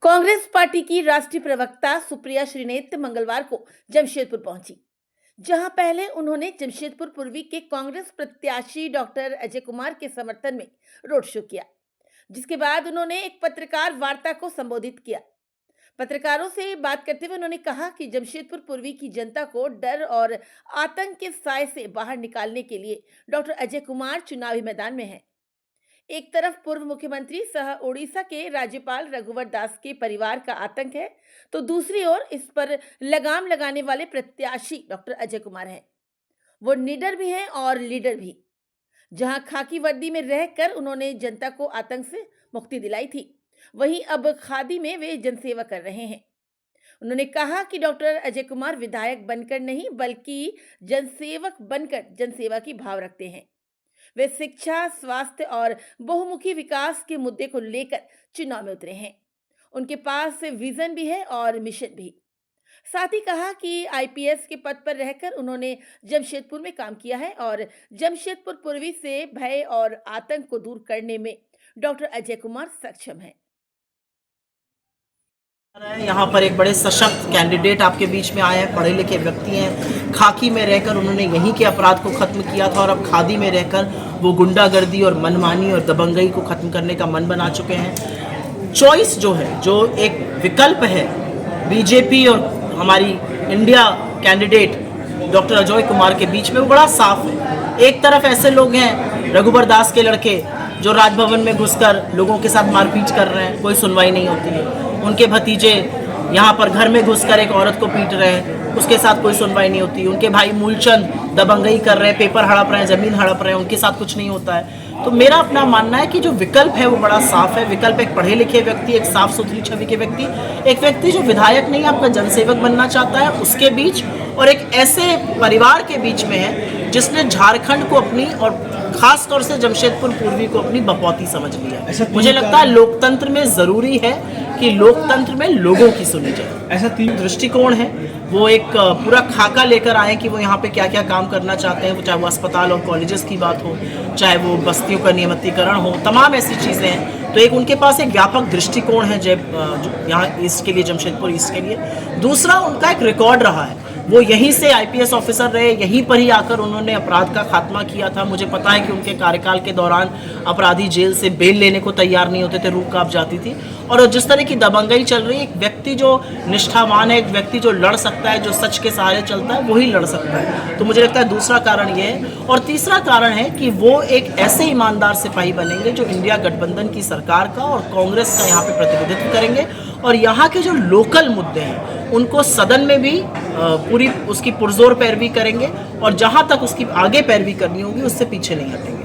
Congress party की राष्ट्रीय प्रवक्ता सुप्रिया श्रीनेत मंगलवार को जमशेदपुर पहुंची, जहां पहले उन्होंने जमशेदपुर पूर्वी के कांग्रेस प्रत्याशी डॉक्टर अजय कुमार के समर्थन में रोड शो किया, जिसके बाद उन्होंने एक पत्रकार वार्ता को संबोधित किया। पत्रकारों से बात करते हुए उन्होंने कहा कि जमशेदपुर पूर्वी की जनता को डर और आतंक के साए से बाहर निकालने के लिए डॉक्टर अजय कुमार चुनावी मैदान में हैं। एक तरफ पूर्व मुख्यमंत्री सह ओडिशा के राज्यपाल रघुवर दास के परिवार का आतंक है, तो दूसरी ओर इस पर लगाम लगाने वाले प्रत्याशी डॉक्टर अजय कुमार हैं। वो निडर भी हैं और लीडर भी। जहां खाकी वर्दी में रहकर उन्होंने जनता को आतंक से मुक्ति दिलाई थी, वहीं अब खादी में वे जनसेवा कर रहे हैं। उन्होंने कहा कि डॉक्टर अजय कुमार विधायक बनकर नहीं, बल्कि जनसेवक बनकर जनसेवा की भाव रखते हैं। वे शिक्षा, स्वास्थ्य और बहुमुखी विकास के मुद्दे को लेकर चुनाव में उतरे हैं। उनके पास विजन भी है और मिशन भी। साथ ही कहा कि आईपीएस के पद पर रहकर उन्होंने जमशेदपुर में काम किया है और जमशेदपुर पूर्वी से भय और आतंक को दूर करने में डॉक्टर अजय कुमार सक्षम हैं। यहाँ पर एक बड़े सशक्त कैंडिडेट आपके बीच में आए हैं, पढ़े लिखे व्यक्ति हैं। खाकी में रहकर उन्होंने यहीं के अपराध को खत्म किया था और अब खादी में रहकर वो गुंडागर्दी और मनमानी और दबंगई को खत्म करने का मन बना चुके हैं। चॉइस जो है, जो एक विकल्प है बीजेपी और हमारी India candidate doctor Ajay Kumar के बीच में, वो बड़ा साफ है। एक तरफ ऐसे लोग हैं रघुवर दास के लड़के जो राजभवन में घुसकर लोगों के साथ मारपीट कर रहे हैं, कोई सुनवाई नहीं होती है। उनके भतीजे यहाँ पर घर में घुसकर एक औरत को पीट रहे हैं, उसके साथ कोई सुनवाई नहीं होती। उनके भाई मूलचंद दबंगई कर रहे हैं, पेपर हड़प रहे हैं, जमीन हड़प रहे हैं, उनके साथ कुछ नहीं होता है। तो मेरा अपना मानना है कि जो विकल्प है वो बड़ा साफ है। विकल्प एक पढ़े लिखे व्यक्ति, एक साफ सुथरी छवि के व्यक्ति, एक व्यक्ति जो विधायक नहीं आपका जनसेवक बनना चाहता है, उसके बीच, और एक ऐसे परिवार के बीच में है जिसने झारखंड को अपनी और खास तौर से जमशेदपुर पूर्वी को अपनी बपौती समझ लिया है। मुझे लगता है लोकतंत्र में जरूरी है कि लोकतंत्र में लोगों की सुनी जाए। ऐसा तीन दृष्टिकोण है। वो एक पूरा खाका लेकर आए कि वो यहाँ पे क्या क्या काम करना चाहते हैं, चाहे वो अस्पताल और कॉलेजेस की बात हो, चाहे वो बस्तियों का नियमितीकरण हो, तमाम ऐसी चीज़ें हैं। तो एक उनके पास एक व्यापक दृष्टिकोण है यहाँ ईस्ट के लिए, जमशेदपुर ईस्ट के लिए। दूसरा, उनका एक रिकॉर्ड रहा है। वो यहीं से आईपीएस ऑफिसर रहे, यहीं पर ही आकर उन्होंने अपराध का खात्मा किया था। मुझे पता है कि उनके कार्यकाल के दौरान अपराधी जेल से बेल लेने को तैयार नहीं होते थे, रूह कांप जाती थी। और जिस तरह की दबंगई चल रही है, एक व्यक्ति जो निष्ठावान है, एक व्यक्ति जो लड़ सकता है, जो सच के सहारे चलता है, वही लड़ सकता है। तो मुझे लगता है दूसरा कारण ये है। और तीसरा कारण है कि वो एक ऐसे ईमानदार सिपाही बनेंगे जो इंडिया गठबंधन की सरकार का और कांग्रेस का यहाँ पे प्रतिनिधित्व करेंगे और यहाँ के जो लोकल मुद्दे हैं उनको सदन में भी पूरी उसकी पुरजोर पैरवी करेंगे और जहाँ तक उसकी आगे पैरवी करनी होगी उससे पीछे नहीं हटेंगे।